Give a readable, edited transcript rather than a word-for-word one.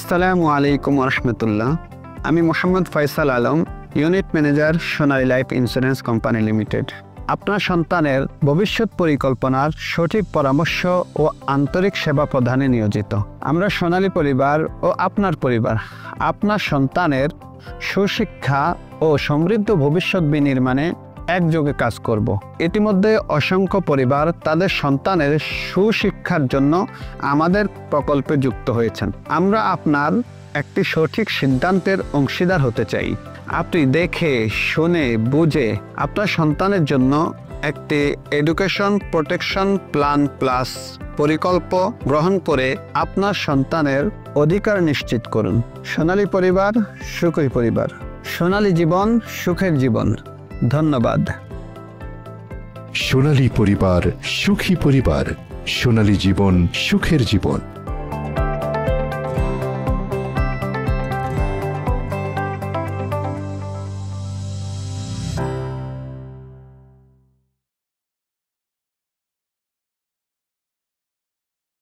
আসসালামু আলাইকুম রহমতুল্লাহ। আমি মোহাম্মদ ফয়সাল আলম, ইউনিট ম্যানেজার, সোনালী লাইফ ইন্স্যুরেন্স কোম্পানি লিমিটেড। আপনার সন্তানের ভবিষ্যৎ পরিকল্পনার সঠিক পরামর্শ ও আন্তরিক সেবা প্রদানে নিয়োজিত। আমরা সোনালী পরিবার ও আপনার পরিবার আপনার সন্তানের সুশিক্ষা ও সমৃদ্ধ ভবিষ্যৎ বিনির্মাণে একযোগে কাজ করব। ইতিমধ্যে অসংখ্য পরিবার তাদের সন্তানের সুশিক্ষার জন্য আমাদের প্রকল্পে যুক্ত হয়েছেন। আমরা আপনার একটি সঠিক সিদ্ধান্তের অংশীদার হতে চাই। আপনি দেখে শুনে বুঝে আপনার সন্তানের জন্য একটি এডুকেশন প্রোটেকশন প্ল্যান প্লাস পরিকল্প গ্রহণ করে আপনার সন্তানের অধিকার নিশ্চিত করুন। সোনালী পরিবার, সুখী পরিবার। সোনালী জীবন, সুখের জীবন। ধন্যবাদ। সোনালী পরিবার, সুখী পরিবার। সোনালী জীবন, সুখের জীবন।